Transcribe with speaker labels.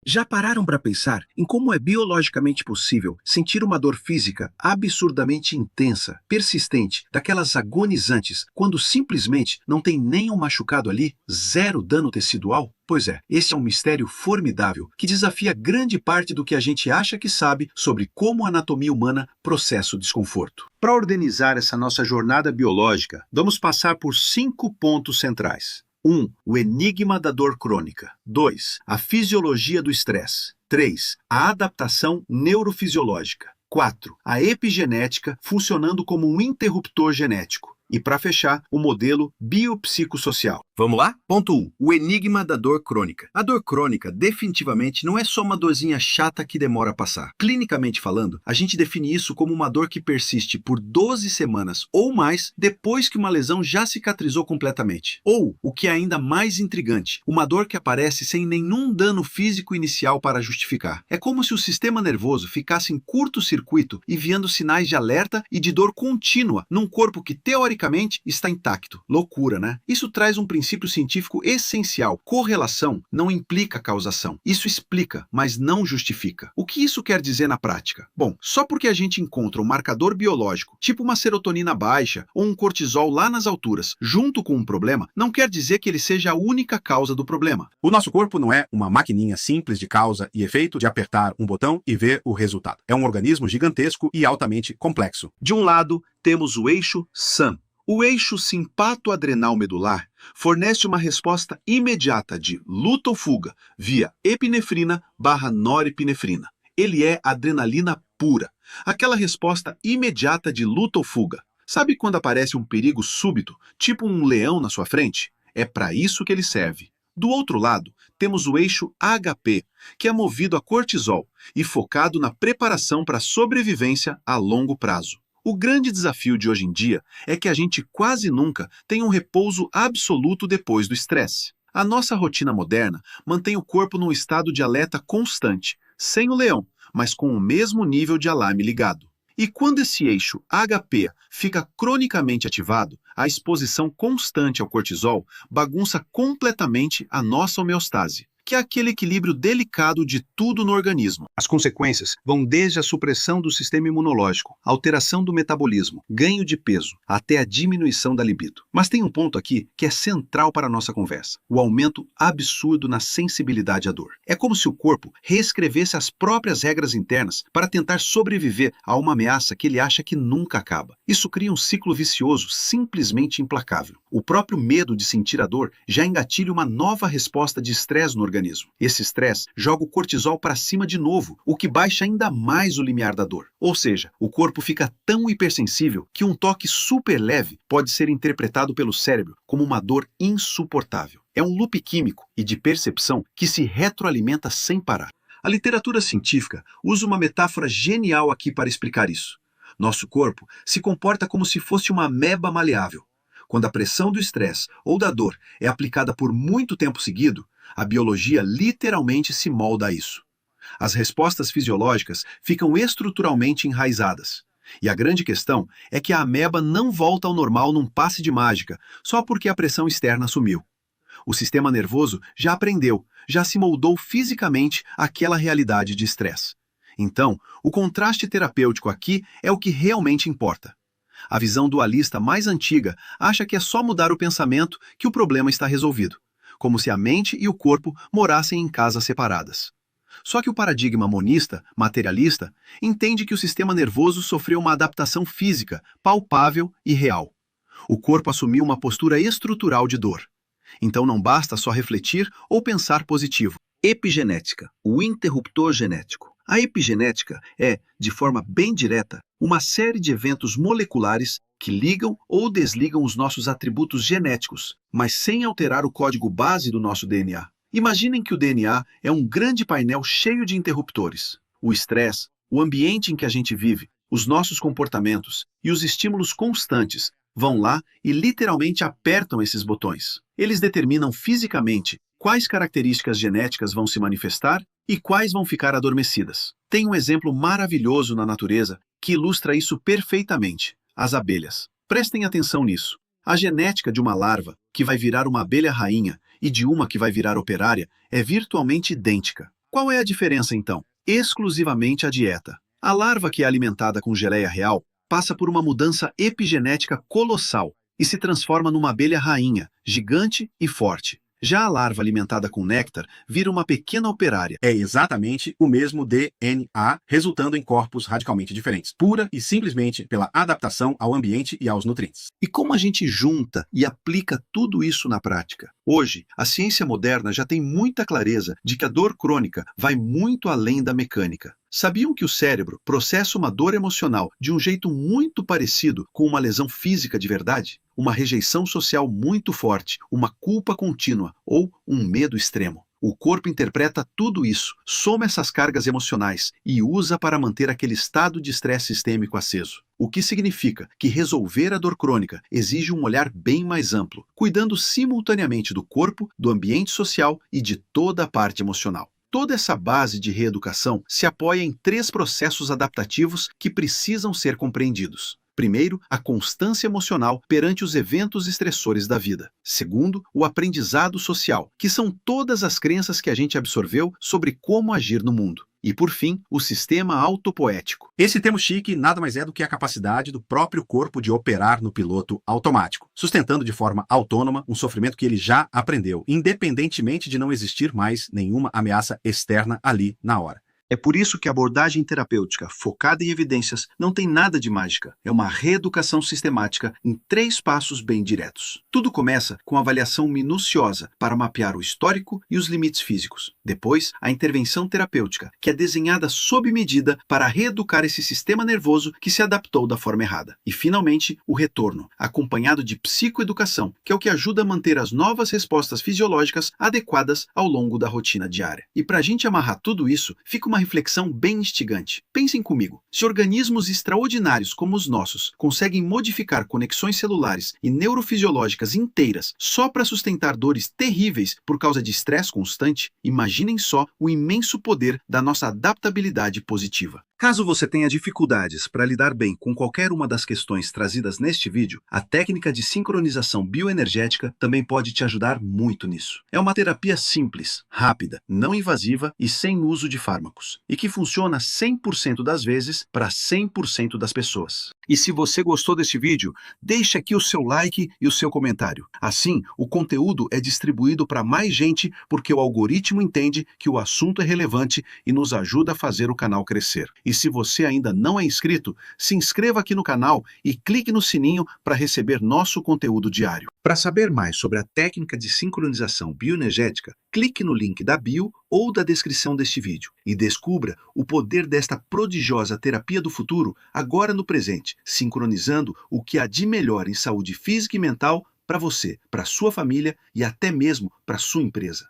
Speaker 1: Já pararam para pensar em como é biologicamente possível sentir uma dor física absurdamente intensa, persistente, daquelas agonizantes, quando simplesmente não tem nenhum machucado ali, zero dano tecidual? Pois é, esse é um mistério formidável que desafia grande parte do que a gente acha que sabe sobre como a anatomia humana processa o desconforto. Para organizar essa nossa jornada biológica, vamos passar por 5 pontos centrais. 1. O enigma da dor crônica. 2. A fisiologia do estresse. 3. A adaptação neurofisiológica. 4. A epigenética funcionando como um interruptor genético. E para fechar, o modelo biopsicossocial. Vamos lá? Ponto 1. O enigma da dor crônica. A dor crônica definitivamente não é só uma dorzinha chata que demora a passar. Clinicamente falando, a gente define isso como uma dor que persiste por 12 semanas ou mais depois que uma lesão já cicatrizou completamente. Ou, o que é ainda mais intrigante, uma dor que aparece sem nenhum dano físico inicial para justificar. É como se o sistema nervoso ficasse em curto-circuito enviando sinais de alerta e de dor contínua num corpo que teoricamente está intacto. Loucura, né? Isso traz um princípio científico essencial. Correlação não implica causação. Isso explica, mas não justifica. O que isso quer dizer na prática? Bom, só porque a gente encontra um marcador biológico, tipo uma serotonina baixa ou um cortisol lá nas alturas, junto com um problema, não quer dizer que ele seja a única causa do problema.
Speaker 2: O nosso corpo não é uma maquininha simples de causa e efeito de apertar um botão e ver o resultado. É um organismo gigantesco e altamente complexo.
Speaker 1: De um lado, temos o eixo SAM. O eixo simpato-adrenal medular fornece uma resposta imediata de luta ou fuga via epinefrina/norepinefrina. Ele é adrenalina pura, aquela resposta imediata de luta ou fuga. Sabe quando aparece um perigo súbito, tipo um leão na sua frente? É para isso que ele serve. Do outro lado, temos o eixo HP, que é movido a cortisol e focado na preparação para a sobrevivência a longo prazo. O grande desafio de hoje em dia é que a gente quase nunca tem um repouso absoluto depois do estresse. A nossa rotina moderna mantém o corpo num estado de alerta constante, sem o leão, mas com o mesmo nível de alarme ligado. E quando esse eixo HP fica cronicamente ativado, a exposição constante ao cortisol bagunça completamente a nossa homeostase, que é aquele equilíbrio delicado de tudo no organismo. As consequências vão desde a supressão do sistema imunológico, alteração do metabolismo, ganho de peso, até a diminuição da libido. Mas tem um ponto aqui que é central para a nossa conversa: o aumento absurdo na sensibilidade à dor. É como se o corpo reescrevesse as próprias regras internas para tentar sobreviver a uma ameaça que ele acha que nunca acaba. Isso cria um ciclo vicioso simplesmente implacável. O próprio medo de sentir a dor já engatilha uma nova resposta de estresse no organismo. Esse estresse joga o cortisol para cima de novo, o que baixa ainda mais o limiar da dor. Ou seja, o corpo fica tão hipersensível que um toque super leve pode ser interpretado pelo cérebro como uma dor insuportável. É um loop químico e de percepção que se retroalimenta sem parar. A literatura científica usa uma metáfora genial aqui para explicar isso. Nosso corpo se comporta como se fosse uma ameba maleável. Quando a pressão do estresse ou da dor é aplicada por muito tempo seguido, a biologia literalmente se molda a isso. As respostas fisiológicas ficam estruturalmente enraizadas. E a grande questão é que a ameba não volta ao normal num passe de mágica, só porque a pressão externa sumiu. O sistema nervoso já aprendeu, já se moldou fisicamente àquela realidade de estresse. Então, o contraste terapêutico aqui é o que realmente importa. A visão dualista mais antiga acha que é só mudar o pensamento que o problema está resolvido, como se a mente e o corpo morassem em casas separadas. Só que o paradigma monista, materialista, entende que o sistema nervoso sofreu uma adaptação física, palpável e real. O corpo assumiu uma postura estrutural de dor. Então não basta só refletir ou pensar positivo. Epigenética, o interruptor genético. A epigenética é, de forma bem direta, uma série de eventos moleculares que ligam ou desligam os nossos atributos genéticos, mas sem alterar o código base do nosso DNA. Imaginem que o DNA é um grande painel cheio de interruptores. O estresse, o ambiente em que a gente vive, os nossos comportamentos e os estímulos constantes vão lá e literalmente apertam esses botões. Eles determinam fisicamente quais características genéticas vão se manifestar e quais vão ficar adormecidas. Tem um exemplo maravilhoso na natureza que ilustra isso perfeitamente: as abelhas. Prestem atenção nisso. A genética de uma larva que vai virar uma abelha rainha e de uma que vai virar operária é virtualmente idêntica. Qual é a diferença, então? Exclusivamente a dieta. A larva que é alimentada com geleia real passa por uma mudança epigenética colossal e se transforma numa abelha rainha, gigante e forte. Já a larva alimentada com néctar vira uma pequena operária.
Speaker 2: É exatamente o mesmo DNA, resultando em corpos radicalmente diferentes, pura e simplesmente pela adaptação ao ambiente e aos nutrientes.
Speaker 1: E como a gente junta e aplica tudo isso na prática? Hoje, a ciência moderna já tem muita clareza de que a dor crônica vai muito além da mecânica. Sabiam que o cérebro processa uma dor emocional de um jeito muito parecido com uma lesão física de verdade? Uma rejeição social muito forte, uma culpa contínua ou um medo extremo. O corpo interpreta tudo isso, soma essas cargas emocionais e usa para manter aquele estado de estresse sistêmico aceso. O que significa que resolver a dor crônica exige um olhar bem mais amplo, cuidando simultaneamente do corpo, do ambiente social e de toda a parte emocional. Toda essa base de reeducação se apoia em 3 processos adaptativos que precisam ser compreendidos. Primeiro, a constância emocional perante os eventos estressores da vida. Segundo, o aprendizado social, que são todas as crenças que a gente absorveu sobre como agir no mundo. E, por fim, o sistema autopoético.
Speaker 2: Esse termo chique nada mais é do que a capacidade do próprio corpo de operar no piloto automático, sustentando de forma autônoma um sofrimento que ele já aprendeu, independentemente de não existir mais nenhuma ameaça externa ali na hora.
Speaker 1: É por isso que a abordagem terapêutica focada em evidências não tem nada de mágica. É uma reeducação sistemática em 3 passos bem diretos. Tudo começa com a avaliação minuciosa para mapear o histórico e os limites físicos. Depois, a intervenção terapêutica, que é desenhada sob medida para reeducar esse sistema nervoso que se adaptou da forma errada. E, finalmente, o retorno, acompanhado de psicoeducação, que é o que ajuda a manter as novas respostas fisiológicas adequadas ao longo da rotina diária. E para a gente amarrar tudo isso, fica uma reflexão bem instigante. Pensem comigo, se organismos extraordinários como os nossos conseguem modificar conexões celulares e neurofisiológicas inteiras só para sustentar dores terríveis por causa de estresse constante, imaginem só o imenso poder da nossa adaptabilidade positiva. Caso você tenha dificuldades para lidar bem com qualquer uma das questões trazidas neste vídeo, a técnica de sincronização bioenergética também pode te ajudar muito nisso. É uma terapia simples, rápida, não invasiva e sem uso de fármacos, e que funciona 100% das vezes para 100% das pessoas. E se você gostou deste vídeo, deixe aqui o seu like e o seu comentário. Assim, o conteúdo é distribuído para mais gente porque o algoritmo entende que o assunto é relevante e nos ajuda a fazer o canal crescer. E se você ainda não é inscrito, se inscreva aqui no canal e clique no sininho para receber nosso conteúdo diário. Para saber mais sobre a técnica de sincronização bioenergética, clique no link da bio ou da descrição deste vídeo e descubra o poder desta prodigiosa terapia do futuro agora no presente, sincronizando o que há de melhor em saúde física e mental para você, para sua família e até mesmo para sua empresa.